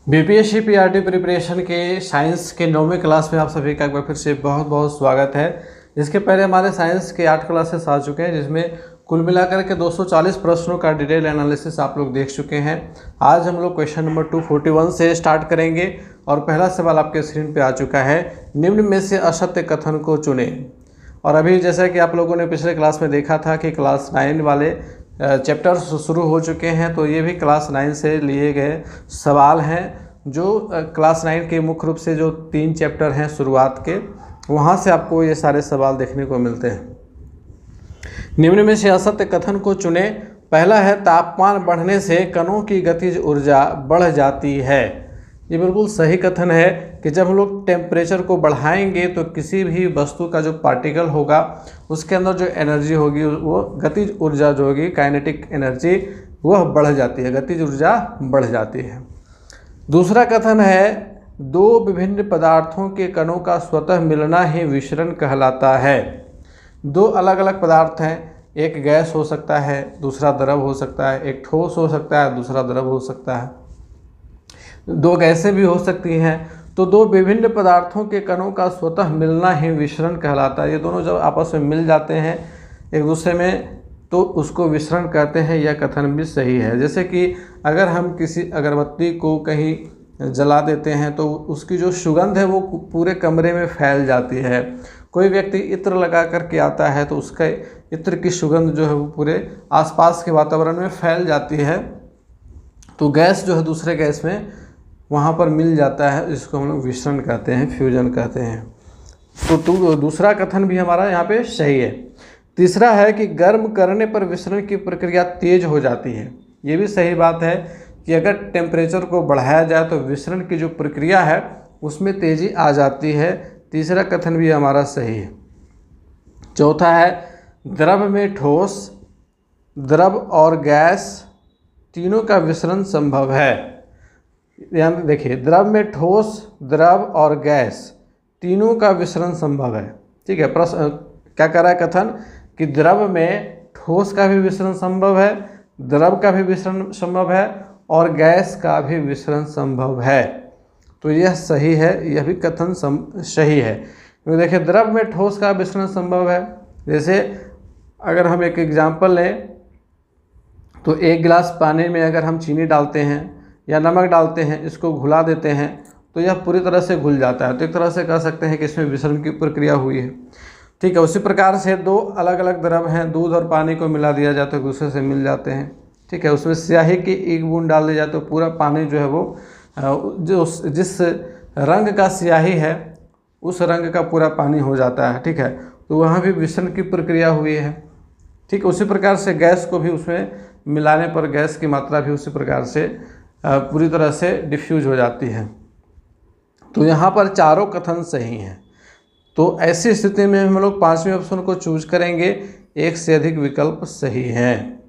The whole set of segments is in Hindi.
बीपीएससी पीआरटी प्रिपरेशन के साइंस के 9वीं क्लास में आप सभी का एक बार फिर से बहुत बहुत स्वागत है। इसके पहले हमारे साइंस के 8 क्लासेस आ चुके हैं, जिसमें कुल मिलाकर के 240 प्रश्नों का डिटेल एनालिसिस आप लोग देख चुके हैं। आज हम लोग क्वेश्चन नंबर 241 से स्टार्ट करेंगे और पहला सवाल आपके स्क्रीन पे आ चुका है। निम्न में से असत्य कथन को चुनें। और अभी जैसा कि आप लोगों ने पिछले क्लास में देखा था कि क्लास 9 वाले चैप्टर शुरू हो चुके हैं, तो ये भी क्लास 9 से लिए गए सवाल हैं, जो क्लास 9 के मुख्य रूप से जो 3 चैप्टर हैं शुरुआत के, वहाँ से आपको ये सारे सवाल देखने को मिलते हैं। निम्न में से असत्य कथन को चुनें। पहला है तापमान बढ़ने से कणों की गतिज ऊर्जा बढ़ जाती है। ये बिल्कुल सही कथन है कि जब हम लोग टेम्परेचर को बढ़ाएंगे तो किसी भी वस्तु का जो पार्टिकल होगा उसके अंदर जो एनर्जी होगी वो गतिज ऊर्जा जो होगी, काइनेटिक एनर्जी, वह बढ़ जाती है, गतिज ऊर्जा बढ़ जाती है। दूसरा कथन है दो विभिन्न पदार्थों के कणों का स्वतः मिलना ही विसरण कहलाता है। दो अलग अलग पदार्थ हैं, एक गैस हो सकता है, दूसरा द्रव हो सकता है, एक ठोस हो सकता है, दूसरा द्रव हो सकता है, दो गैसें भी हो सकती हैं। तो दो विभिन्न पदार्थों के कणों का स्वतः मिलना ही विसरण कहलाता है। ये दोनों जब आपस में मिल जाते हैं एक दूसरे में तो उसको विसरण कहते हैं। यह कथन भी सही है। जैसे कि अगर हम किसी अगरबत्ती को कहीं जला देते हैं तो उसकी जो सुगंध है वो पूरे कमरे में फैल जाती है। कोई व्यक्ति इत्र लगा करके आता है तो उसका इत्र की सुगंध जो है वो पूरे आसपास के वातावरण में फैल जाती है। तो गैस जो है दूसरे गैस में वहाँ पर मिल जाता है, जिसको हम लोग विसरण कहते हैं, फ्यूजन कहते हैं। तो दूसरा कथन भी हमारा यहाँ पे सही है। तीसरा है कि गर्म करने पर विसरण की प्रक्रिया तेज हो जाती है। ये भी सही बात है कि अगर टेम्परेचर को बढ़ाया जाए तो विसरण की जो प्रक्रिया है उसमें तेज़ी आ जाती है। तीसरा कथन भी हमारा सही है। चौथा है द्रव में ठोस, द्रव और गैस तीनों का विसरण संभव है। ध्यान देखिए, द्रव में ठोस, द्रव और गैस तीनों का विसरण संभव है। ठीक है, प्रश्न क्या कह रहा है कथन कि द्रव में ठोस का भी विसरण संभव है, द्रव का भी विसरण संभव है और गैस का भी विसरण संभव है। तो यह सही है, यह भी कथन सही है। क्योंकि देखिए द्रव में ठोस का विसरण संभव है। जैसे अगर हम एक एग्जाम्पल लें तो एक गिलास पानी में अगर हम चीनी डालते हैं या नमक डालते हैं, इसको घुला देते हैं तो यह पूरी तरह से घुल जाता है। तो एक तरह से कह सकते हैं कि इसमें विसरण की प्रक्रिया हुई है। ठीक है, उसी प्रकार से दो अलग अलग द्रव हैं, दूध और पानी को मिला दिया जाए तो एक दूसरे से मिल जाते हैं। ठीक है, उसमें स्याही की एक बूंद डाल दी जाए तो पूरा पानी जो है वो जो जिस रंग का स्याही है उस रंग का पूरा पानी हो जाता है। ठीक है, तो वहाँ भी विसरण की प्रक्रिया हुई है। ठीक, उसी प्रकार से गैस को भी उसमें मिलाने पर गैस की मात्रा भी उसी प्रकार से पूरी तरह से डिफ्यूज हो जाती है। तो यहाँ पर चारों कथन सही हैं। तो ऐसी स्थिति में हम लोग 5वें ऑप्शन को चूज करेंगे, एक से अधिक विकल्प सही हैं।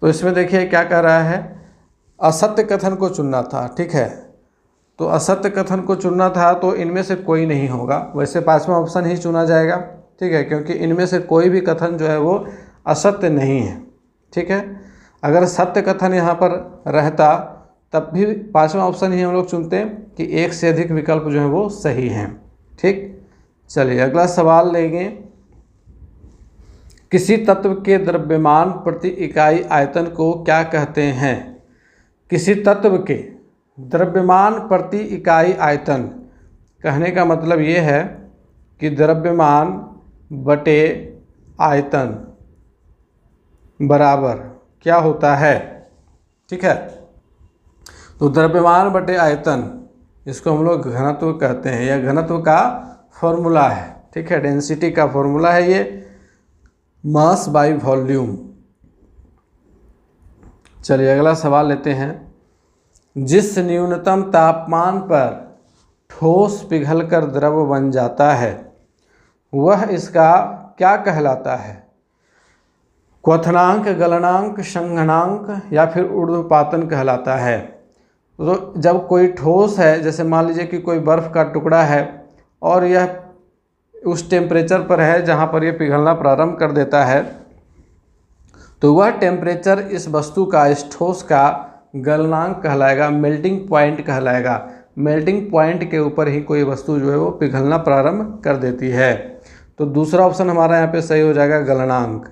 तो इसमें देखिए क्या कह रहा है, असत्य कथन को चुनना था। ठीक है, तो असत्य कथन को चुनना था तो इनमें से कोई नहीं होगा। वैसे 5वां ऑप्शन ही चुना जाएगा। ठीक है, क्योंकि इनमें से कोई भी कथन जो है वो असत्य नहीं है। ठीक है, अगर सत्य कथन यहाँ पर रहता तब भी 5वां ऑप्शन ही हम लोग चुनते हैं कि एक से अधिक विकल्प जो है वो सही हैं। ठीक, चलिए अगला सवाल लेंगे। किसी तत्व के द्रव्यमान प्रति इकाई आयतन को क्या कहते हैं? किसी तत्व के द्रव्यमान प्रति इकाई आयतन कहने का मतलब ये है कि द्रव्यमान बटे आयतन बराबर क्या होता है। ठीक है, तो द्रव्यमान बटे आयतन, इसको हम लोग घनत्व कहते हैं। यह घनत्व का फॉर्मूला है। ठीक है, डेंसिटी का फॉर्मूला है ये, मास बाय वॉल्यूम। चलिए अगला सवाल लेते हैं। जिस न्यूनतम तापमान पर ठोस पिघलकर द्रव बन जाता है वह इसका क्या कहलाता है? क्वथनांक, गलनांक, संघनांक या फिर ऊर्ध्वपातन कहलाता है। तो जब कोई ठोस है, जैसे मान लीजिए कि कोई बर्फ़ का टुकड़ा है और यह उस टेम्परेचर पर है जहाँ पर यह पिघलना प्रारंभ कर देता है, तो वह टेम्परेचर इस वस्तु का, इस ठोस का गलनांक कहलाएगा, मेल्टिंग पॉइंट कहलाएगा। मेल्टिंग पॉइंट के ऊपर ही कोई वस्तु जो है वो पिघलना प्रारंभ कर देती है। तो दूसरा ऑप्शन हमारा यहाँ पे सही हो जाएगा, गलनांक।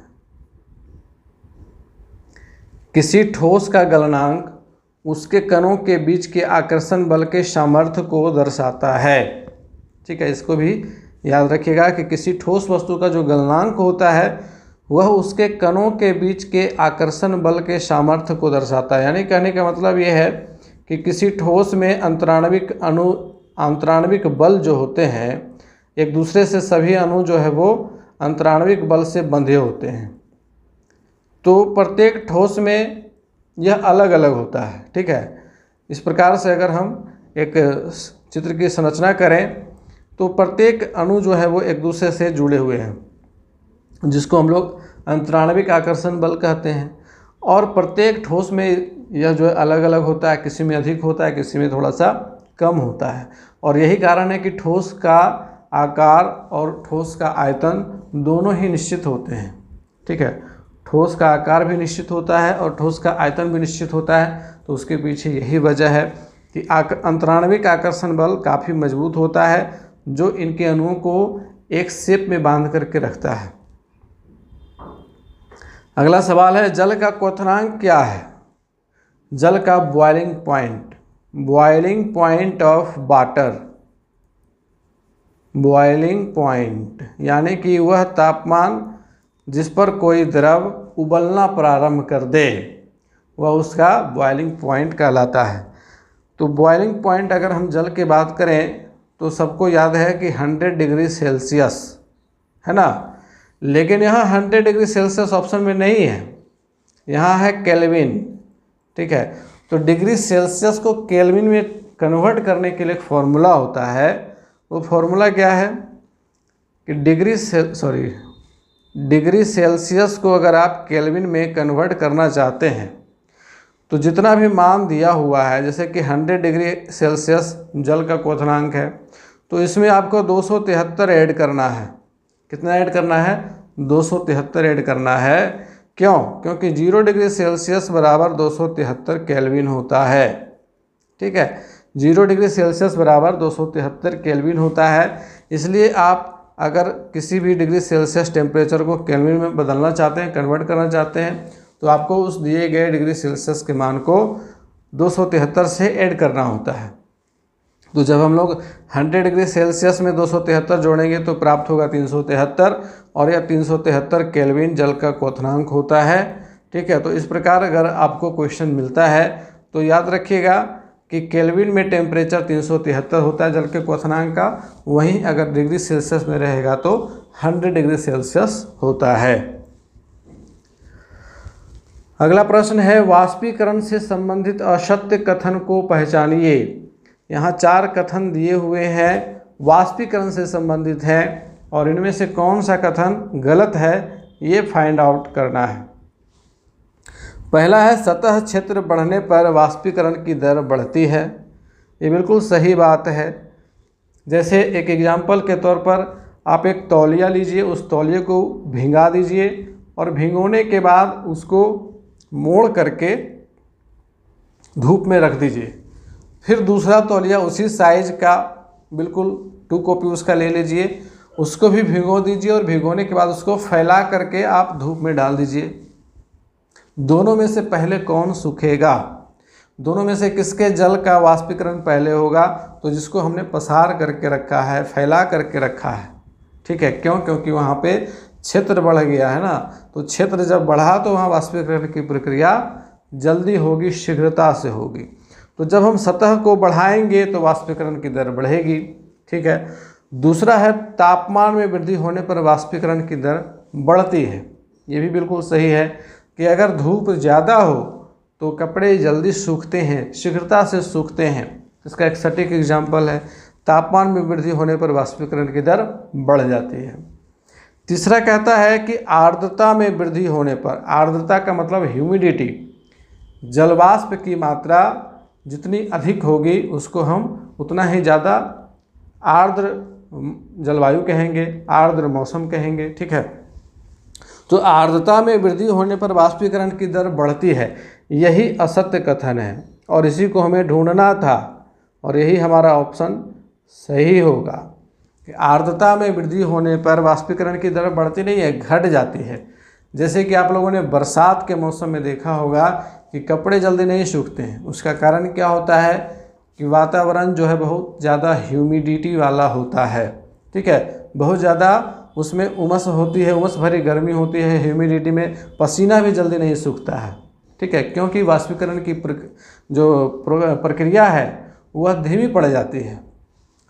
किसी ठोस का गलनांक उसके कणों के बीच के आकर्षण बल के सामर्थ्य को दर्शाता है। ठीक है, इसको भी याद रखिएगा कि किसी ठोस वस्तु का जो गलनांक होता है वह उसके कणों के बीच के आकर्षण बल के सामर्थ्य को दर्शाता है। यानी कहने का मतलब यह है कि किसी ठोस में अंतराण्विक बल जो होते हैं, एक दूसरे से सभी अणु जो है वो अंतराण्विक बल से बंधे होते हैं। तो प्रत्येक ठोस में यह अलग अलग होता है। ठीक है, इस प्रकार से अगर हम एक चित्र की संरचना करें तो प्रत्येक अणु जो है वो एक दूसरे से जुड़े हुए हैं, जिसको हम लोग अंतराण्विक आकर्षण बल कहते हैं। और प्रत्येक ठोस में यह जो है अलग अलग होता है, किसी में अधिक होता है, किसी में थोड़ा सा कम होता है। और यही कारण है कि ठोस का आकार और ठोस का आयतन दोनों ही निश्चित होते हैं। ठीक है, ठोस का आकार भी निश्चित होता है और ठोस का आयतन भी निश्चित होता है। तो उसके पीछे यही वजह है कि अंतराण्विक आकर्षण बल काफ़ी मजबूत होता है, जो इनके अणुओं को एक शेप में बांध करके रखता है। अगला सवाल है, जल का क्वथनांक क्या है? जल का boiling point, boiling point of water, boiling point यानी कि वह तापमान जिस पर कोई द्रव उबलना प्रारंभ कर दे, वह उसका बॉइलिंग पॉइंट कहलाता है। तो बॉइलिंग पॉइंट अगर हम जल की बात करें तो सबको याद है कि 100 डिग्री सेल्सियस है ना, लेकिन यहाँ 100 डिग्री सेल्सियस ऑप्शन में नहीं है, यहाँ है केल्विन। ठीक है, तो डिग्री सेल्सियस को केल्विन में कन्वर्ट करने के लिए एक फॉर्मूला होता है। वो फॉर्मूला क्या है कि डिग्री सेल्सियस को अगर आप केल्विन में कन्वर्ट करना चाहते हैं तो जितना भी मान दिया हुआ है, जैसे कि 100 डिग्री सेल्सियस जल का क्वथनांक है, तो इसमें आपको 273 ऐड करना है। कितना ऐड करना है? 273 ऐड करना है। क्यों? क्योंकि 0 डिग्री सेल्सियस बराबर 273 केल्विन होता है। ठीक है, 0 डिग्री सेल्सियस बराबर 273 केल्विन होता है। इसलिए आप अगर किसी भी डिग्री सेल्सियस टेम्परेचर को केल्विन में बदलना चाहते हैं, कन्वर्ट करना चाहते हैं, तो आपको उस दिए गए डिग्री सेल्सियस के मान को 273 से ऐड करना होता है। तो जब हम लोग 100 डिग्री सेल्सियस में 273 जोड़ेंगे तो प्राप्त होगा 373, और यह 373 केल्विन जल का क्वथनांक होता है। ठीक है, तो इस प्रकार अगर आपको क्वेश्चन मिलता है तो याद रखिएगा कि केल्विन में टेम्परेचर 373 होता है जल के क्वथनांक का, वहीं अगर डिग्री सेल्सियस में रहेगा तो 100 डिग्री सेल्सियस होता है। अगला प्रश्न है, वाष्पीकरण से संबंधित असत्य कथन को पहचानिए। यहाँ 4 कथन दिए हुए हैं, वाष्पीकरण से संबंधित हैं, और इनमें से कौन सा कथन गलत है ये फाइंड आउट करना है। पहला है, सतह क्षेत्र बढ़ने पर वाष्पीकरण की दर बढ़ती है। ये बिल्कुल सही बात है। जैसे एक एग्जाम्पल के तौर पर आप एक तौलिया लीजिए, उस तौलिए को भिंगा दीजिए और भिगोने के बाद उसको मोड़ करके धूप में रख दीजिए। फिर दूसरा तौलिया उसी साइज का बिल्कुल 2 कॉपी उसका ले लीजिए, उसको भी भिगो दीजिए और भिगोने के बाद उसको फैला करके आप धूप में डाल दीजिए। दोनों में से पहले कौन सूखेगा? दोनों में से किसके जल का वाष्पीकरण पहले होगा? तो जिसको हमने पसार करके रखा है, फैला करके रखा है। ठीक है, क्यों? क्योंकि वहाँ पे क्षेत्र बढ़ गया है ना, तो क्षेत्र जब बढ़ा तो वहाँ वाष्पीकरण की प्रक्रिया जल्दी होगी, शीघ्रता से होगी। तो जब हम सतह को बढ़ाएंगे तो वाष्पीकरण की दर बढ़ेगी। ठीक है, दूसरा है, तापमान में वृद्धि होने पर वाष्पीकरण की दर बढ़ती है। ये भी बिल्कुल सही है कि अगर धूप ज़्यादा हो तो कपड़े जल्दी सूखते हैं, शीघ्रता से सूखते हैं। इसका एक सटीक एग्जाम्पल है, तापमान में वृद्धि होने पर वाष्पीकरण की दर बढ़ जाती है। तीसरा कहता है कि आर्द्रता में वृद्धि होने पर, आर्द्रता का मतलब ह्यूमिडिटी, जलवाष्प की मात्रा जितनी अधिक होगी उसको हम उतना ही ज़्यादा आर्द्र जलवायु कहेंगे, आर्द्र मौसम कहेंगे। ठीक है, तो आर्द्रता में वृद्धि होने पर वाष्पीकरण की दर बढ़ती है। यही असत्य कथन है और इसी को हमें ढूंढना था और यही हमारा ऑप्शन सही होगा कि आर्द्रता में वृद्धि होने पर वाष्पीकरण की दर बढ़ती नहीं है, घट जाती है। जैसे कि आप लोगों ने बरसात के मौसम में देखा होगा कि कपड़े जल्दी नहीं सूखते हैं। उसका कारण क्या होता है कि वातावरण जो है बहुत ज़्यादा ह्यूमिडिटी वाला होता है, ठीक है, बहुत ज़्यादा उसमें उमस होती है, उमस भरी गर्मी होती है, ह्यूमिडिटी में पसीना भी जल्दी नहीं सूखता है, ठीक है, क्योंकि वाष्पीकरण की प्रक्रिया है वह धीमी पड़ जाती है,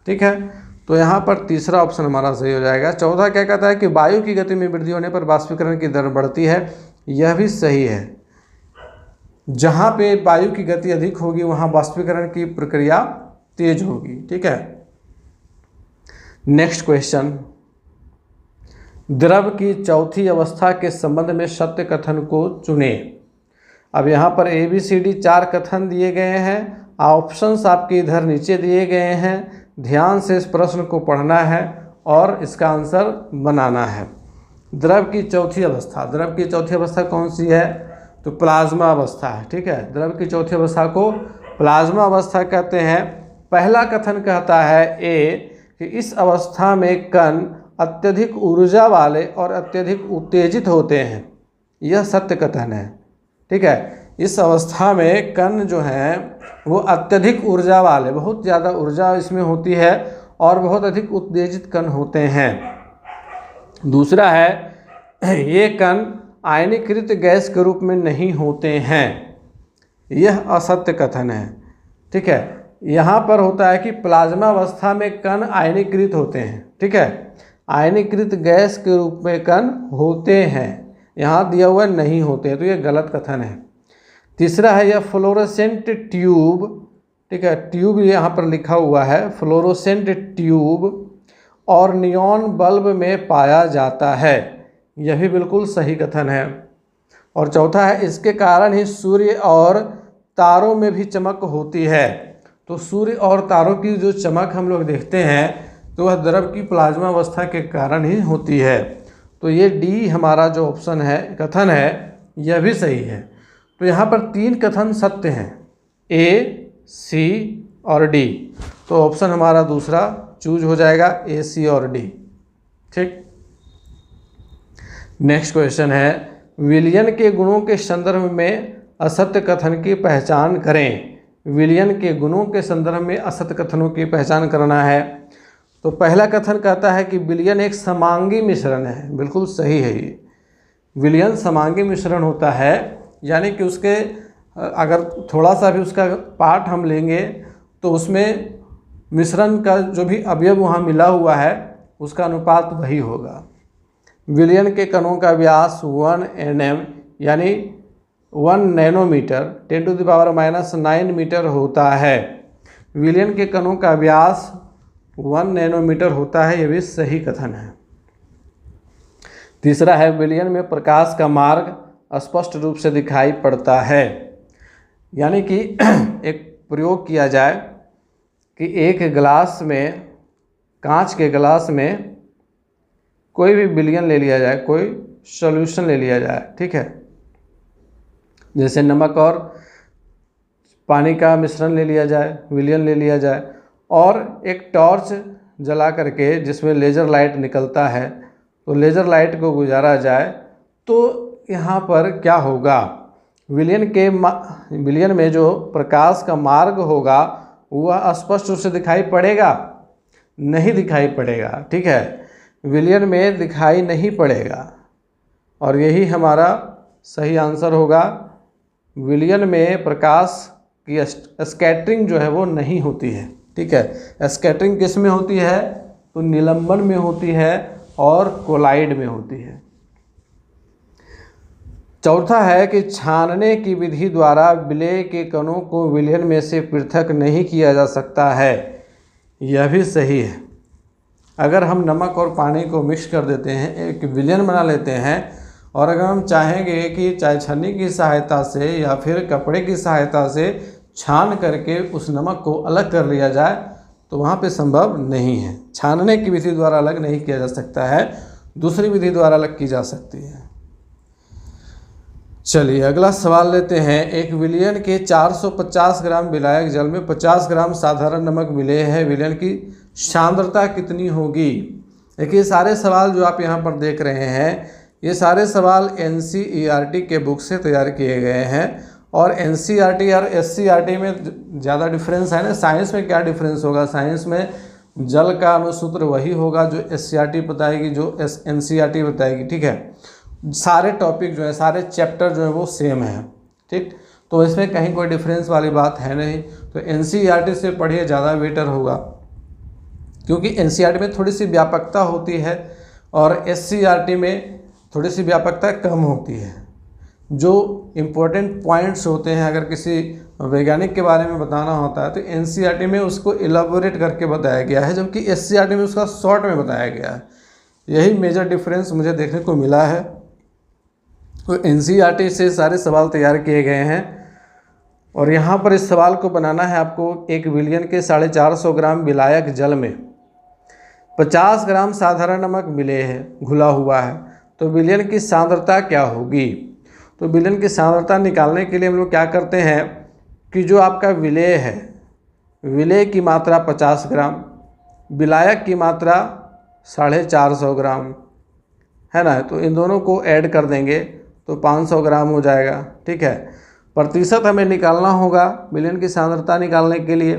ठीक है। तो यहाँ पर तीसरा ऑप्शन हमारा सही हो जाएगा। चौथा क्या कहता है कि वायु की गति में वृद्धि होने पर वाष्पीकरण की दर बढ़ती है, यह भी सही है। जहाँ पे वायु की गति अधिक होगी वहाँ वाष्पीकरण की प्रक्रिया तेज होगी, ठीक है। नेक्स्ट क्वेश्चन, द्रव की चौथी अवस्था के संबंध में सत्य कथन को चुने। अब यहाँ पर ABCD 4 कथन दिए गए हैं, ऑप्शंस आपके इधर नीचे दिए गए हैं। ध्यान से इस प्रश्न को पढ़ना है और इसका आंसर बनाना है। द्रव की चौथी अवस्था, द्रव की चौथी अवस्था कौन सी है? तो प्लाज्मा अवस्था है, ठीक है। द्रव की चौथी अवस्था को प्लाज्मा अवस्था कहते हैं। पहला कथन कहता है ए कि इस अवस्था में कण अत्यधिक ऊर्जा वाले और अत्यधिक उत्तेजित होते हैं, यह सत्य कथन है, ठीक है। इस अवस्था में कण जो हैं वो अत्यधिक ऊर्जा वाले, बहुत ज़्यादा ऊर्जा इसमें होती है और बहुत अधिक उत्तेजित कण होते हैं। दूसरा है ये कण आयनीकृत गैस के रूप में नहीं होते हैं, यह असत्य कथन है, ठीक है। यहाँ पर होता है कि प्लाज्मा अवस्था में कण आयनीकृत होते हैं, ठीक है, आयनीकृत गैस के रूप में कण होते हैं, यहाँ दिया हुआ नहीं होते हैं, तो ये गलत कथन है। तीसरा है यह फ्लोरोसेंट ट्यूब, ठीक है, ट्यूब यहाँ पर लिखा हुआ है, फ्लोरोसेंट ट्यूब और नियॉन बल्ब में पाया जाता है, यह भी बिल्कुल सही कथन है। और चौथा है इसके कारण ही सूर्य और तारों में भी चमक होती है। तो सूर्य और तारों की जो चमक हम लोग देखते हैं तो वह द्रव की प्लाज्मा अवस्था के कारण ही होती है। तो ये डी हमारा जो ऑप्शन है, कथन है, यह भी सही है। तो यहाँ पर 3 कथन सत्य हैं, ए, सी और डी। तो ऑप्शन हमारा दूसरा चूज हो जाएगा, ए, सी और डी, ठीक। नेक्स्ट क्वेश्चन है विलयन के गुणों के संदर्भ में असत्य कथन की पहचान करें। विलयन के गुणों के संदर्भ में असत्य कथनों की पहचान करना है। तो पहला कथन कहता है कि विलयन एक समांगी मिश्रण है, बिल्कुल सही है ये। विलयन समांगी मिश्रण होता है, यानी कि उसके अगर थोड़ा सा भी उसका पार्ट हम लेंगे तो उसमें मिश्रण का जो भी अवयव वहाँ मिला हुआ है उसका अनुपात वही होगा। विलयन के कणों का व्यास 1 nm यानी 1 नैनोमीटर 10⁻⁻9 मीटर होता है। विलयन के कणों का व्यास 1 नैनोमीटर होता है, यह भी सही कथन है। तीसरा है विलयन में प्रकाश का मार्ग स्पष्ट रूप से दिखाई पड़ता है, यानी कि एक प्रयोग किया जाए कि एक गिलास में, कांच के गिलास में कोई भी विलयन ले लिया जाए, कोई सॉल्यूशन ले लिया जाए, ठीक है, जैसे नमक और पानी का मिश्रण ले लिया जाए, विलयन ले लिया जाए, और एक टॉर्च जला करके जिसमें लेज़र लाइट निकलता है तो लेज़र लाइट को गुजारा जाए, तो यहाँ पर क्या होगा, विलयन में जो प्रकाश का मार्ग होगा वह स्पष्ट रूप से दिखाई पड़ेगा? नहीं दिखाई पड़ेगा, ठीक है, विलयन में दिखाई नहीं पड़ेगा। और यही हमारा सही आंसर होगा। विलयन में प्रकाश की स्कैटरिंग जो है वो नहीं होती है, ठीक है। स्कैटरिंग किस में होती है? तो निलंबन में होती है और कोलाइड में होती है। चौथा है कि छानने की विधि द्वारा विलेय के कणों को विलयन में से पृथक नहीं किया जा सकता है, यह भी सही है। अगर हम नमक और पानी को मिक्स कर देते हैं, एक विलयन बना लेते हैं, और अगर हम चाहेंगे कि चाय छन्नी की सहायता से या फिर कपड़े की सहायता से छान करके उस नमक को अलग कर लिया जाए तो वहाँ पे संभव नहीं है। छानने की विधि द्वारा अलग नहीं किया जा सकता है, दूसरी विधि द्वारा अलग की जा सकती है। चलिए अगला सवाल लेते हैं। एक विलियन के 450 ग्राम विलायक जल में 50 ग्राम साधारण नमक मिले हैं, विलियन की सांद्रता कितनी होगी? देखिए सारे सवाल जो आप यहाँ पर देख रहे हैं ये सारे सवाल NCERT के बुक से तैयार किए गए हैं। और NCERT और SCERT में ज़्यादा डिफरेंस है ना। साइंस में क्या डिफरेंस होगा? साइंस में जल का अनुसूत्र वही होगा जो SCERT बताएगी, जो NCERT बताएगी। ठीक है, सारे टॉपिक जो है, सारे चैप्टर जो है वो सेम है। ठीक, तो इसमें कहीं कोई डिफरेंस वाली बात है नहीं। तो NCERT से पढ़िए, ज़्यादा बेटर होगा, क्योंकि NCERT में थोड़ी सी व्यापकता होती है और SCERT में थोड़ी सी व्यापकता कम होती है। जो इम्पोर्टेंट पॉइंट्स होते हैं, अगर किसी वैज्ञानिक के बारे में बताना होता है तो NCERT में उसको इलाबोरेट करके बताया गया है, जबकि SCERT में उसका शॉर्ट में बताया गया है। यही मेजर डिफरेंस मुझे देखने को मिला है। तो NCERT से सारे सवाल तैयार किए गए हैं और यहाँ पर इस सवाल को बनाना है आपको। एक विलियन के 450 ग्राम विलायक जल में 50 ग्राम साधारण नमक मिले हैं, घुला हुआ है, तो विलियन की सांद्रता क्या होगी? तो विलियन की सांद्रता निकालने के लिए हम लोग क्या करते हैं कि जो आपका विलेय है, विलेय की मात्रा 50 ग्राम, विलायक की मात्रा 450 ग्राम है ना, तो इन दोनों को ऐड कर देंगे तो 500 ग्राम हो जाएगा। ठीक है, प्रतिशत हमें निकालना होगा विलेय की सांद्रता निकालने के लिए।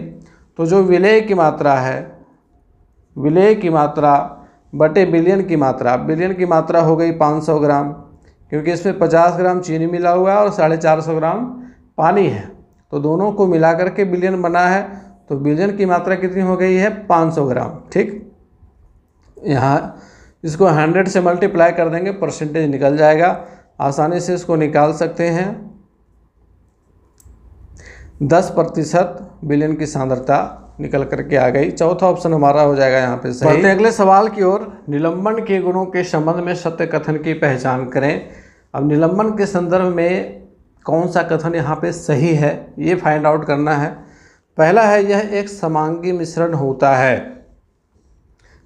तो जो विलेय की मात्रा है, विलेय की मात्रा बटे विलियन की मात्रा, विलियन की मात्रा हो गई 500 ग्राम, क्योंकि इसमें 50 ग्राम चीनी मिला हुआ है और 450 ग्राम पानी है, तो दोनों को मिला करके विलियन बना है। तो विलियन की मात्रा कितनी हो गई है? 500 ग्राम। ठीक, यहाँ इसको 100 से मल्टीप्लाई कर देंगे, परसेंटेज निकल जाएगा, आसानी से इसको निकाल सकते हैं। 10% विलियन की सांद्रता निकल करके आ गई। चौथा ऑप्शन हमारा हो जाएगा यहाँ पे सही। बढ़ते हैं अगले सवाल की ओर। निलंबन के गुणों के संबंध में सत्य कथन की पहचान करें। अब निलंबन के संदर्भ में कौन सा कथन यहाँ पे सही है ये फाइंड आउट करना है। पहला है, यह एक समांगी मिश्रण होता है।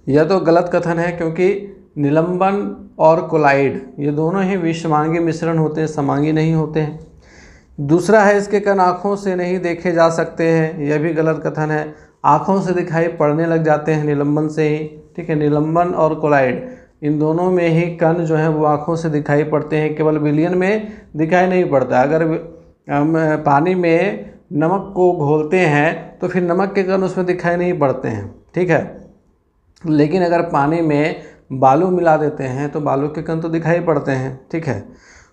यह तो गलत कथन है, क्योंकि निलंबन और कोलाइड ये दोनों ही विषमांगी मिश्रण होते हैं, समांगी नहीं होते हैं। दूसरा है, इसके कण आँखों से नहीं देखे जा सकते हैं। यह भी गलत कथन है, आँखों से दिखाई पड़ने लग जाते हैं निलंबन से ही। ठीक है, निलंबन और कोलाइड इन दोनों में ही कण जो है वो आँखों से दिखाई पड़ते हैं, केवल विलियन में दिखाई नहीं पड़ता। अगर हम पानी में नमक को घोलते हैं तो फिर नमक के कण उसमें दिखाई नहीं पड़ते हैं। ठीक है, लेकिन अगर पानी में बालू मिला देते हैं तो बालू के कण तो दिखाई पड़ते हैं। ठीक है,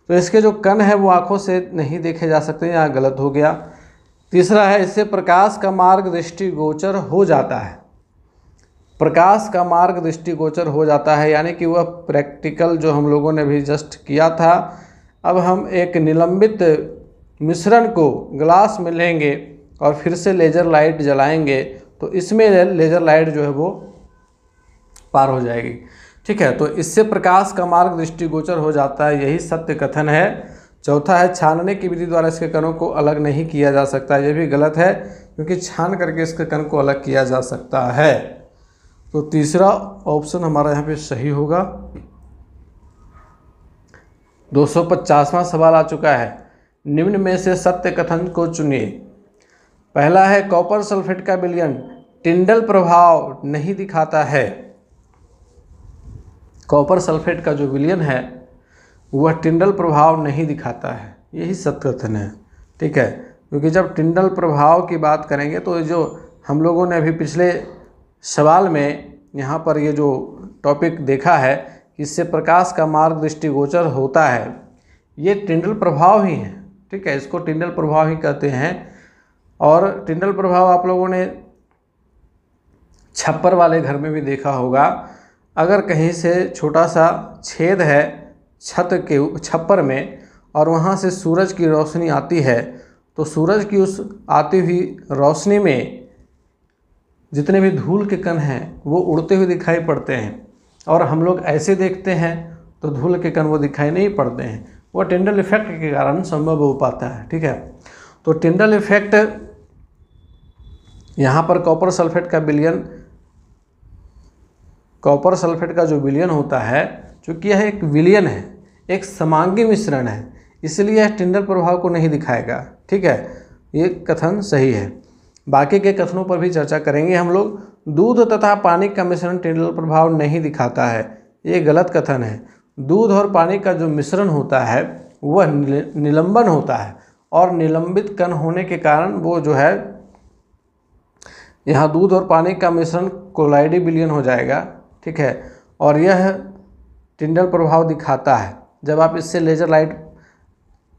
तो इसके जो कण है वो आँखों से नहीं देखे जा सकते, यहाँ गलत हो गया। तीसरा है, इससे प्रकाश का मार्ग दृष्टिगोचर हो जाता है। प्रकाश का मार्ग दृष्टिगोचर हो जाता है, यानी कि वह प्रैक्टिकल जो हम लोगों ने भी जस्ट किया था। अब हम एक निलंबित मिश्रण को ग्लास में लेंगे और फिर से लेज़र लाइट जलाएंगे तो इसमें लेज़र लाइट जो है वो पार हो जाएगी। ठीक है, तो इससे प्रकाश का मार्ग दृष्टिगोचर हो जाता है, यही सत्य कथन है। चौथा है, छानने की विधि द्वारा इसके कणों को अलग नहीं किया जा सकता। यह भी गलत है, क्योंकि छान करके इसके कण को अलग किया जा सकता है। तो तीसरा ऑप्शन हमारा यहाँ पे सही होगा। 250वां सवाल आ चुका है। निम्न में से सत्य कथन को चुनिए। पहला है, कॉपर सल्फेट का विलयन टिंडल प्रभाव नहीं दिखाता है। कॉपर सल्फेट का जो विलयन है वह टिंडल प्रभाव नहीं दिखाता है, यही सत्य कथन है। ठीक है, क्योंकि जब टिंडल प्रभाव की बात करेंगे तो जो हम लोगों ने अभी पिछले सवाल में यहाँ पर ये जो टॉपिक देखा है, इससे प्रकाश का मार्ग दृष्टिगोचर होता है, ये टिंडल प्रभाव ही है। ठीक है, इसको टिंडल प्रभाव ही कहते हैं। और टिंडल प्रभाव आप लोगों ने छप्पर वाले घर में भी देखा होगा। अगर कहीं से छोटा सा छेद है छत के छप्पर में और वहाँ से सूरज की रोशनी आती है, तो सूरज की उस आती हुई रोशनी में जितने भी धूल के कण हैं वो उड़ते हुए दिखाई पड़ते हैं, और हम लोग ऐसे देखते हैं तो धूल के कण वो दिखाई नहीं पड़ते हैं। वो टिंडल इफेक्ट के कारण संभव हो पाता है। ठीक है, तो टिंडल इफेक्ट यहाँ पर कॉपर सल्फेट का जो विलयन होता है, चूँकि यह एक विलयन है, एक समांगी मिश्रण है, इसलिए यह टिंडल प्रभाव को नहीं दिखाएगा। ठीक है, ये कथन सही है। बाकी के कथनों पर भी चर्चा करेंगे हम लोग। दूध तथा पानी का मिश्रण टिंडल प्रभाव नहीं दिखाता है, ये गलत कथन है। दूध और पानी का जो मिश्रण होता है वह निलंबन होता है और निलंबित कण होने के कारण वो जो है यहाँ दूध और पानी का मिश्रण कोलाइडी विलयन हो जाएगा। ठीक है, और यह टिंडल प्रभाव दिखाता है। जब आप इससे लेजर लाइट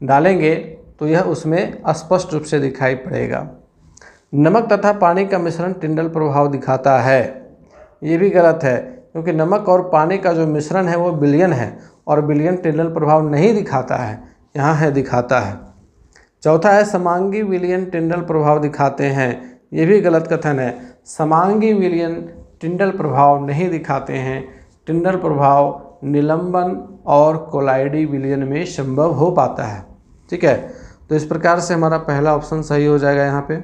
डालेंगे तो यह उसमें स्पष्ट रूप से दिखाई पड़ेगा। नमक तथा पानी का मिश्रण टिंडल प्रभाव दिखाता है, ये भी गलत है, क्योंकि नमक और पानी का जो मिश्रण है वो विलयन है और विलयन टिंडल प्रभाव नहीं दिखाता है, यहाँ है दिखाता है। चौथा है समांगी विलयन टिंडल प्रभाव दिखाते हैं, ये भी गलत कथन है। समांगी विलयन टिंडल प्रभाव नहीं दिखाते हैं। टिंडल प्रभाव निलंबन और कोलाइडी विलयन में संभव हो पाता है। ठीक है, तो इस प्रकार से हमारा पहला ऑप्शन सही हो जाएगा यहाँ पे।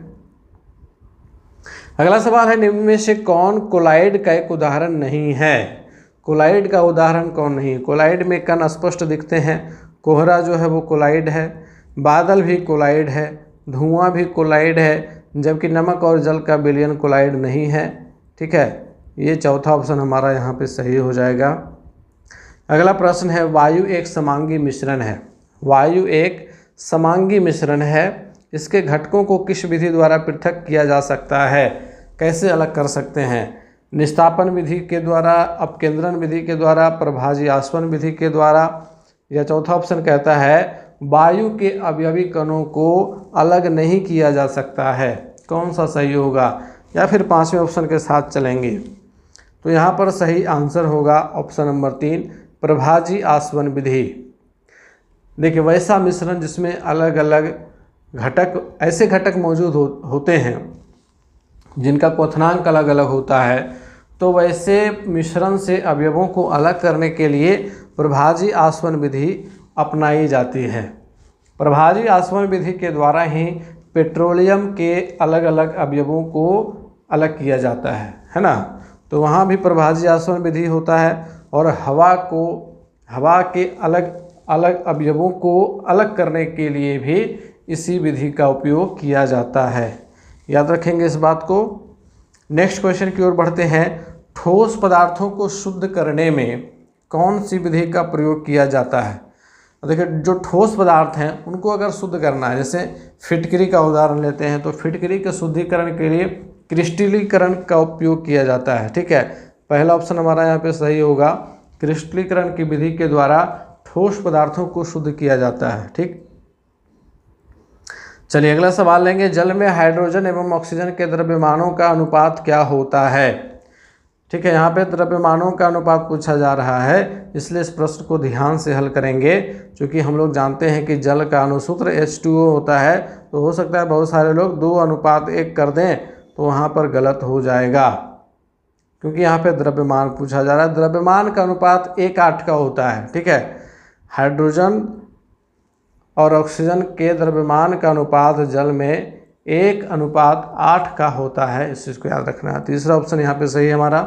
अगला सवाल है, निम्न में से कौन कोलाइड का एक उदाहरण नहीं है? कोलाइड का उदाहरण कौन नहीं है? कोलाइड में कण स्पष्ट दिखते हैं। कोहरा जो है वो कोलाइड है, बादल भी कोलाइड है, धुआं भी कोलाइड है, जबकि नमक और जल का विलयन कोलाइड नहीं है। ठीक है, ये चौथा ऑप्शन हमारा यहाँ पे सही हो जाएगा। अगला प्रश्न है, वायु एक समांगी मिश्रण है। वायु एक समांगी मिश्रण है, इसके घटकों को किस विधि द्वारा पृथक किया जा सकता है? कैसे अलग कर सकते हैं? निस्तापन विधि के द्वारा, अपकेंद्रण विधि के द्वारा, प्रभाजी आसवन विधि के द्वारा, या चौथा ऑप्शन कहता है वायु के अवयवी कणों को अलग नहीं किया जा सकता है। कौन सा सही होगा? या फिर पांचवें ऑप्शन के साथ चलेंगे? तो यहाँ पर सही आंसर होगा ऑप्शन नंबर 3, प्रभाजी आसवन विधि। देखिए, वैसा मिश्रण जिसमें अलग अलग घटक, ऐसे घटक मौजूद होते हैं जिनका क्वथनांक अलग अलग होता है, तो वैसे मिश्रण से अवयवों को अलग करने के लिए प्रभाजी आसवन विधि अपनाई जाती है। प्रभाजी आसवन विधि के द्वारा ही पेट्रोलियम के अलग अलग अवयवों को अलग किया जाता है ना। तो वहाँ भी प्रभाजी आसवन विधि होता है और हवा के अलग अलग अवयवों को अलग करने के लिए भी इसी विधि का उपयोग किया जाता है। याद रखेंगे इस बात को। नेक्स्ट क्वेश्चन की ओर बढ़ते हैं। ठोस पदार्थों को शुद्ध करने में कौन सी विधि का प्रयोग किया जाता है? देखिए, जो ठोस पदार्थ हैं उनको अगर शुद्ध करना है, जैसे फिटकरी का उदाहरण लेते हैं, तो फिटकरी के शुद्धिकरण के लिए क्रिस्टलीकरण का उपयोग किया जाता है। ठीक है, पहला ऑप्शन हमारा यहाँ पे सही होगा। क्रिस्टलीकरण की विधि के द्वारा ठोस पदार्थों को शुद्ध किया जाता है। ठीक, चलिए अगला सवाल लेंगे। जल में हाइड्रोजन एवं ऑक्सीजन के द्रव्यमानों का अनुपात क्या होता है? ठीक है, यहाँ पे द्रव्यमानों का अनुपात पूछा जा रहा है, इसलिए इस प्रश्न को ध्यान से हल करेंगे। क्योंकि हम लोग जानते हैं कि जल का अनुसूत्र H2O होता है, तो हो सकता है बहुत सारे लोग 2:1 कर दें, तो वहाँ पर गलत हो जाएगा, क्योंकि यहाँ पे द्रव्यमान पूछा जा रहा है। द्रव्यमान का अनुपात 1:8 का होता है। ठीक है, हाइड्रोजन और ऑक्सीजन के द्रव्यमान का अनुपात जल में 1:8 का होता है, इस चीज़ को याद रखना है। तीसरा ऑप्शन यहाँ पे सही है हमारा।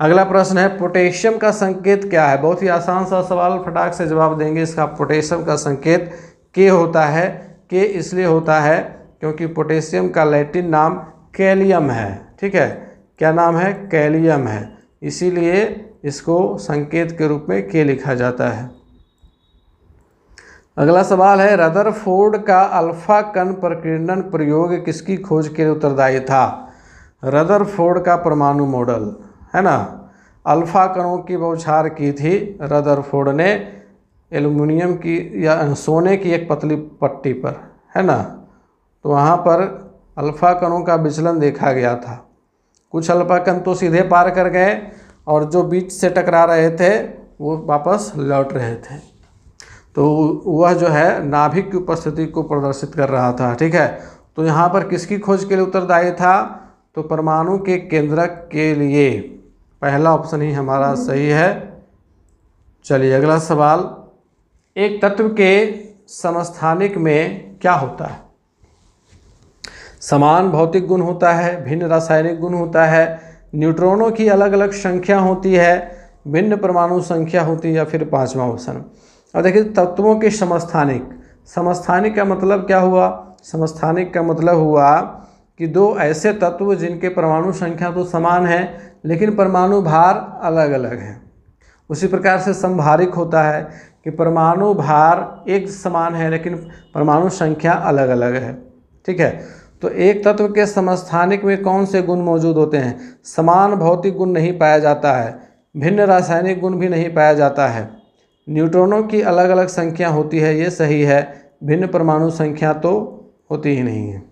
अगला प्रश्न है, पोटेशियम का संकेत क्या है? बहुत ही आसान सा सवाल, फटाक से जवाब देंगे इसका। पोटेशियम का संकेत के होता है। के इसलिए होता है क्योंकि पोटेशियम का लैटिन नाम कैलियम है। ठीक है, क्या नाम है? कैलियम है, इसीलिए इसको संकेत के रूप में के लिखा जाता है। अगला सवाल है, रदरफोर्ड का अल्फा कण प्रकीर्णन प्रयोग किसकी खोज के लिए उत्तरदायी था? रदरफोर्ड का परमाणु मॉडल है ना, अल्फा कणों की बौछार की थी रदरफोर्ड ने एल्युमिनियम की या सोने की एक पतली पट्टी पर, है ना। तो वहाँ पर अल्फा कणों का विचलन देखा गया था। कुछ अल्फा कण तो सीधे पार कर गए और जो बीच से टकरा रहे थे वो वापस लौट रहे थे। तो वह जो है नाभिक की उपस्थिति को प्रदर्शित कर रहा था। ठीक है, तो यहाँ पर किसकी खोज के लिए उत्तरदायी था? तो परमाणु के केंद्रक के लिए। पहला ऑप्शन ही हमारा सही है। चलिए अगला सवाल, एक तत्व के समस्थानिक में क्या होता है? समान भौतिक गुण होता है, भिन्न रासायनिक गुण होता है, न्यूट्रॉनों की अलग अलग संख्या होती है, भिन्न परमाणु संख्या होती है, या फिर पांचवा ऑप्शन। अब देखिए तत्वों के समस्थानिक, समस्थानिक का मतलब क्या हुआ? समस्थानिक का मतलब हुआ कि दो ऐसे तत्व जिनके परमाणु संख्या तो समान है लेकिन परमाणु भार अलग अलग है। उसी प्रकार से समभारिक होता है कि परमाणु भार एक समान है लेकिन परमाणु संख्या अलग अलग है। ठीक है, तो एक तत्व के समस्थानिक में कौन से गुण मौजूद होते हैं? समान भौतिक गुण नहीं पाया जाता है, भिन्न रासायनिक गुण भी नहीं पाया जाता है, न्यूट्रॉनों की अलग अलग संख्या होती है, ये सही है, भिन्न परमाणु संख्या तो होती ही नहीं है।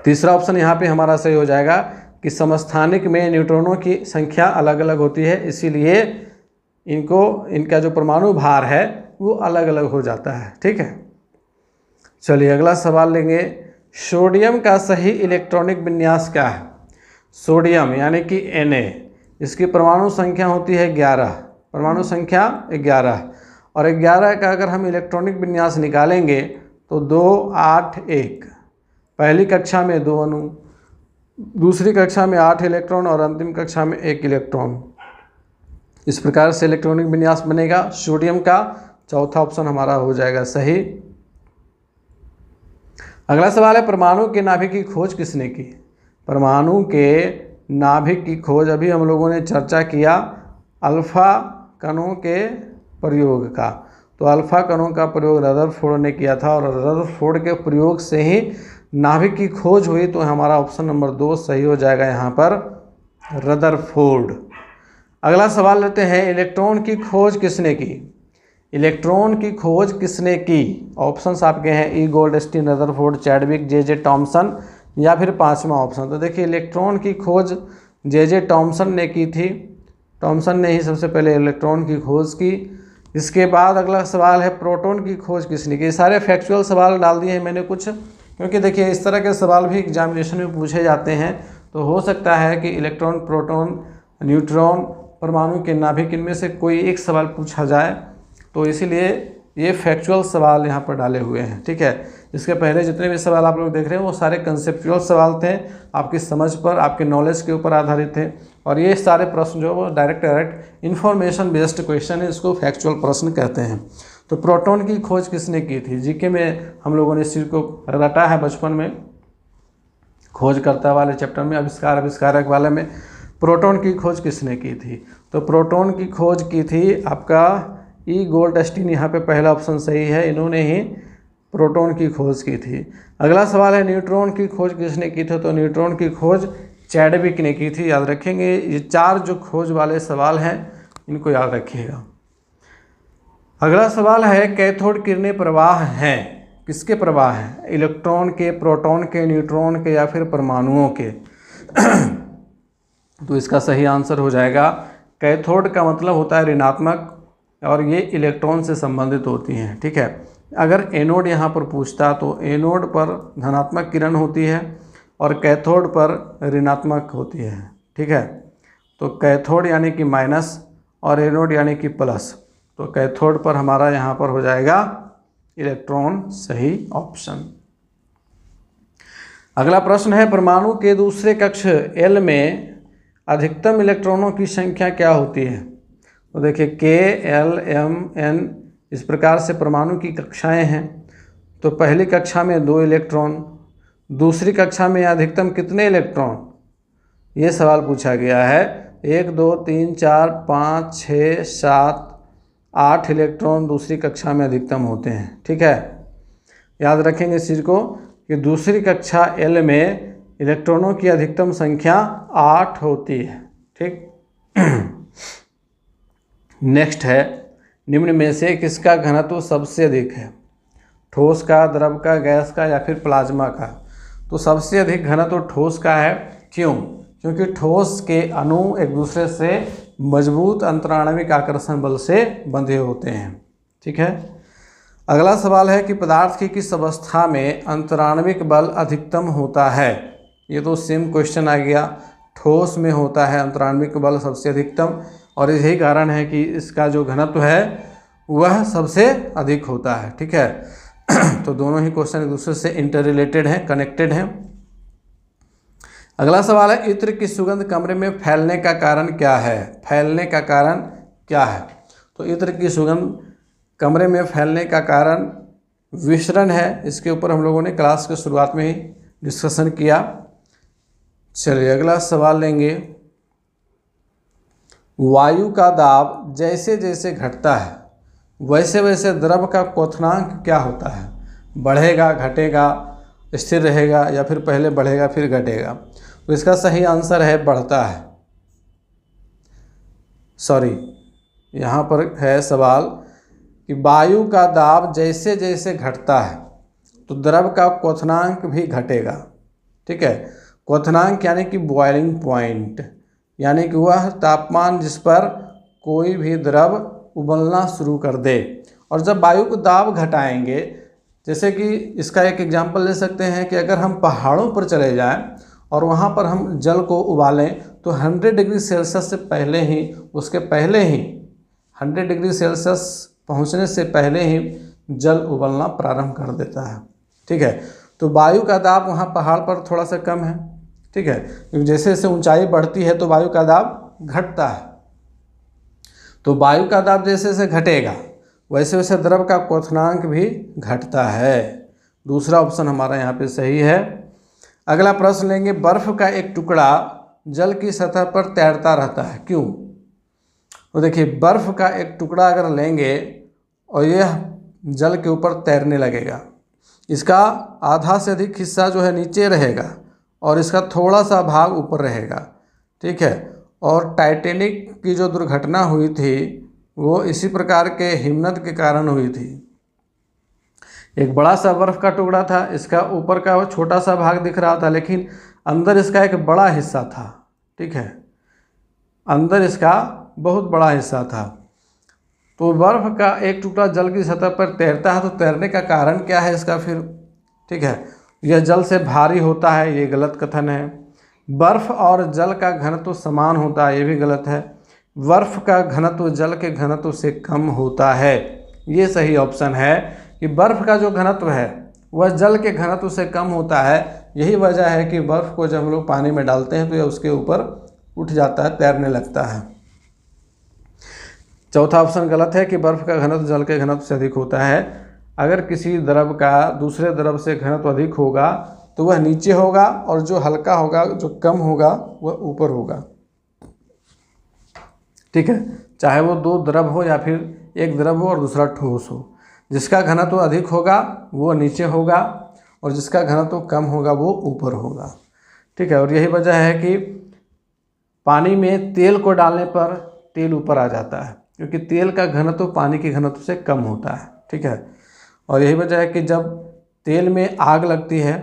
तीसरा ऑप्शन यहाँ पे हमारा सही हो जाएगा कि समस्थानिक में न्यूट्रॉनों की संख्या अलग अलग होती है, इसीलिए इनका जो परमाणु भार है वो अलग अलग हो जाता है। ठीक है, चलिए अगला सवाल लेंगे। सोडियम का सही इलेक्ट्रॉनिक विन्यास क्या है? सोडियम यानी कि Na, इसकी परमाणु संख्या होती है 11, परमाणु संख्या 11, और 11 का अगर हम इलेक्ट्रॉनिक विन्यास निकालेंगे तो 2, 8, 1। पहली कक्षा में 2 अणु, दूसरी कक्षा में 8 इलेक्ट्रॉन और अंतिम कक्षा में 1 इलेक्ट्रॉन। इस प्रकार से इलेक्ट्रॉनिक विन्यास बनेगा सोडियम का। चौथा ऑप्शन हमारा हो जाएगा सही। अगला सवाल है, परमाणु के नाभिक की खोज किसने की? परमाणु के नाभिक की खोज अभी हम लोगों ने चर्चा किया अल्फा कणों के प्रयोग का। तो अल्फा कणों का प्रयोग रदरफोर्ड ने किया था और रदरफोर्ड के प्रयोग से ही नाभिक की खोज हुई। तो हमारा ऑप्शन नंबर 2 सही हो जाएगा यहाँ पर, रदरफोर्ड। अगला सवाल लेते हैं, इलेक्ट्रॉन की खोज किसने की? इलेक्ट्रॉन की खोज किसने की? ऑप्शंस आपके हैं ई गोल्डस्टीन, रदरफोर्ड, चैडविक, जे टॉमसन या फिर पांचवा ऑप्शन। तो देखिए इलेक्ट्रॉन की खोज जे टॉमसन ने की थी। टॉमसन ने ही सबसे पहले इलेक्ट्रॉन की खोज की। इसके बाद अगला सवाल है, प्रोटॉन की खोज किसने की? सारे फैक्चुअल सवाल डाल दिए हैं मैंने कुछ, क्योंकि देखिए इस तरह के सवाल भी एग्जामिनेशन में पूछे जाते हैं। तो हो सकता है कि इलेक्ट्रॉन, प्रोटॉन, न्यूट्रॉन, परमाणु के नाभिक, इनमें से कोई एक सवाल पूछा जाए, तो इसीलिए ये फैक्चुअल सवाल यहाँ पर डाले हुए हैं। ठीक है, इसके पहले जितने भी सवाल आप लोग देख रहे हैं वो सारे कंसेप्चुअल सवाल थे, आपकी समझ पर, आपके नॉलेज के ऊपर आधारित थे। और ये सारे प्रश्न जो वो डायरेक्ट इन्फॉर्मेशन बेस्ड क्वेश्चन है, इसको फैक्चुअल प्रश्न कहते हैं। तो प्रोटॉन की खोज किसने की थी? जीके में हम लोगों ने इस चीज़ को रटा है बचपन में, खोजकर्ता वाले चैप्टर में, आविष्कारक वाले में। प्रोटॉन की खोज किसने की थी? तो प्रोटॉन की खोज की थी आपका ई गोल्डस्टीन, यहाँ पे पहला ऑप्शन सही है, इन्होंने ही प्रोटॉन की खोज की थी। अगला सवाल है, न्यूट्रॉन की खोज किसने की थी? तो न्यूट्रॉन की खोज चैडविक ने की थी। याद रखेंगे, ये 4 जो खोज वाले सवाल हैं इनको याद रखिएगा। अगला सवाल है, कैथोड किरणें प्रवाह हैं, किसके प्रवाह हैं? इलेक्ट्रॉन के, प्रोटॉन के, न्यूट्रॉन के या फिर परमाणुओं के? तो इसका सही आंसर हो जाएगा, कैथोड का मतलब होता है ऋणात्मक, और ये इलेक्ट्रॉन से संबंधित होती हैं। ठीक है, अगर एनोड यहाँ पर पूछता तो एनोड पर धनात्मक किरण होती है और कैथोड पर ऋणात्मक होती है। ठीक है, तो कैथोड यानी कि माइनस और एनोड यानी कि प्लस। तो कैथोड पर हमारा यहाँ पर हो जाएगा इलेक्ट्रॉन, सही ऑप्शन। अगला प्रश्न है, परमाणु के दूसरे कक्ष L में अधिकतम इलेक्ट्रॉनों की संख्या क्या होती है? तो देखिए K, L, M, N इस प्रकार से परमाणु की कक्षाएं हैं। तो पहली कक्षा में 2 इलेक्ट्रॉन, दूसरी कक्षा में अधिकतम कितने इलेक्ट्रॉन? ये सवाल पूछा गया है। 1, 2, 3, 4, 5, 6, 7, 8 इलेक्ट्रॉन दूसरी कक्षा में अधिकतम होते हैं। ठीक है, याद रखेंगे इस चीज़ को कि दूसरी कक्षा L में इलेक्ट्रॉनों की अधिकतम संख्या 8 होती है। ठीक, नेक्स्ट है, निम्न में से किसका घनत्व सबसे अधिक है? ठोस का, द्रव का, गैस का या फिर प्लाज्मा का? तो सबसे अधिक घनत्व ठोस का है। क्यों? क्योंकि ठोस के अणु एक दूसरे से मजबूत अंतराणविक आकर्षण बल से बंधे होते हैं। ठीक है, अगला सवाल है कि पदार्थ की किस अवस्था में अंतराणविक बल अधिकतम होता है? ये तो सेम क्वेश्चन आ गया, ठोस में होता है अंतराणविक बल सबसे अधिकतम, और यही कारण है कि इसका जो घनत्व है वह सबसे अधिक होता है। ठीक है, तो दोनों ही क्वेश्चन एक दूसरे से इंटर रिलेटेड हैं, कनेक्टेड हैं। अगला सवाल है, इत्र की सुगंध कमरे में फैलने का कारण क्या है? फैलने का कारण क्या है? तो इत्र की सुगंध कमरे में फैलने का कारण विसरण है। इसके ऊपर हम लोगों ने क्लास के शुरुआत में ही डिस्कशन किया। चलिए अगला सवाल लेंगे। वायु का दाब जैसे जैसे घटता है वैसे वैसे द्रव का क्वथनांक क्या होता है? बढ़ेगा, घटेगा, स्थिर रहेगा या फिर पहले बढ़ेगा फिर घटेगा? तो इसका सही आंसर है बढ़ता है। सॉरी, यहाँ पर है सवाल कि वायु का दाब जैसे जैसे घटता है तो द्रव का क्वथनांक भी घटेगा। ठीक है, क्वथनांक यानी कि बॉइलिंग पॉइंट, यानी कि वह तापमान जिस पर कोई भी द्रव उबलना शुरू कर दे। और जब वायु को दाब घटाएंगे, जैसे कि इसका एक एग्जांपल ले सकते हैं कि अगर हम पहाड़ों पर चले जाएं और वहाँ पर हम जल को उबालें तो 100 डिग्री सेल्सियस से पहले ही, उसके पहले ही 100 डिग्री सेल्सियस पहुँचने से पहले ही जल उबलना प्रारंभ कर देता है। ठीक है, तो वायु का दाब वहाँ पहाड़ पर थोड़ा सा कम है। ठीक है, क्योंकि जैसे जैसे ऊंचाई बढ़ती है तो वायु का दाब घटता है। तो वायु का दाब जैसे जैसे घटेगा वैसे वैसे द्रव का क्वथनांक भी घटता है। दूसरा ऑप्शन हमारा यहाँ पे सही है। अगला प्रश्न लेंगे। बर्फ का एक टुकड़ा जल की सतह पर तैरता रहता है, क्यों? तो देखिए, बर्फ का एक टुकड़ा अगर लेंगे और यह जल के ऊपर तैरने लगेगा, इसका आधा से अधिक हिस्सा जो है नीचे रहेगा और इसका थोड़ा सा भाग ऊपर रहेगा। ठीक है, और टाइटैनिक की जो दुर्घटना हुई थी वो इसी प्रकार के हिमनद के कारण हुई थी। एक बड़ा सा बर्फ का टुकड़ा था, इसका ऊपर का वो छोटा सा भाग दिख रहा था, लेकिन अंदर इसका एक बड़ा हिस्सा था। ठीक है, अंदर इसका बहुत बड़ा हिस्सा था। तो बर्फ का एक टुकड़ा जल की सतह पर तैरता है, तो तैरने का कारण क्या है इसका फिर? ठीक है, यह जल से भारी होता है, ये गलत कथन है। बर्फ और जल का घनत्व समान होता है, ये भी गलत है। बर्फ का घनत्व जल के घनत्व से कम होता है, ये सही ऑप्शन है कि बर्फ का जो घनत्व है वह जल के घनत्व से कम होता है। यही वजह है कि बर्फ को जब हम लोग पानी में डालते हैं तो यह उसके ऊपर उठ जाता है, तैरने लगता है। चौथा ऑप्शन गलत है कि बर्फ का घनत्व जल के घनत्व से अधिक होता है। अगर किसी द्रव का दूसरे द्रव से घनत्व अधिक होगा तो वह नीचे होगा और जो हल्का होगा, जो कम होगा, वह ऊपर होगा। ठीक है, चाहे वो दो द्रव हो या फिर एक द्रव हो और दूसरा ठोस हो। जिसका घनत्व अधिक होगा वो नीचे होगा और जिसका घनत्व कम होगा वो ऊपर होगा। ठीक है, और यही वजह है कि पानी में तेल को डालने पर तेल ऊपर आ जाता है, क्योंकि तेल का घनत्व पानी के घनत्व से कम होता है। ठीक है, और यही वजह है कि जब तेल में आग लगती है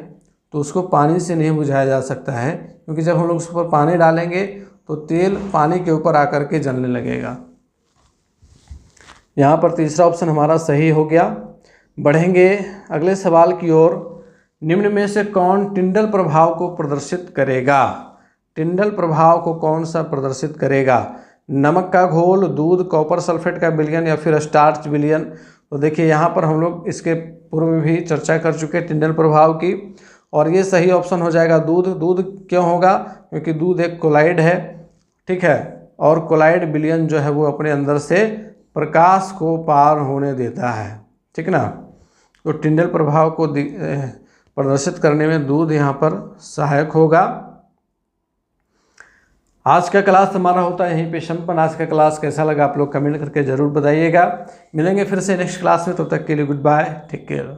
तो उसको पानी से नहीं बुझाया जा सकता है, क्योंकि जब हम लोग उस पर पानी डालेंगे तो तेल पानी के ऊपर आकर के जलने लगेगा। यहाँ पर तीसरा ऑप्शन हमारा सही हो गया। बढ़ेंगे अगले सवाल की ओर। निम्न में से कौन टिंडल प्रभाव को प्रदर्शित करेगा? टिंडल प्रभाव को कौन सा प्रदर्शित करेगा? नमक का घोल, दूध, कॉपर सल्फेट का विलयन या फिर स्टार्च विलयन? तो देखिए, यहाँ पर हम लोग इसके पूर्व में भी चर्चा कर चुके हैं टिंडल प्रभाव की, और ये सही ऑप्शन हो जाएगा दूध। दूध क्यों होगा? क्योंकि दूध एक कोलाइड है। ठीक है, और कोलाइड विलयन जो है वो अपने अंदर से प्रकाश को पार होने देता है। ठीक ना, तो टिंडल प्रभाव को प्रदर्शित करने में दूध यहाँ पर सहायक होगा। आज का क्लास हमारा होता है यहीं पे संपन्न। आज का क्लास कैसा लगा आप लोग कमेंट करके ज़रूर बताइएगा। मिलेंगे फिर से नेक्स्ट क्लास में, तब तक के लिए गुड बाय, टेक केयर।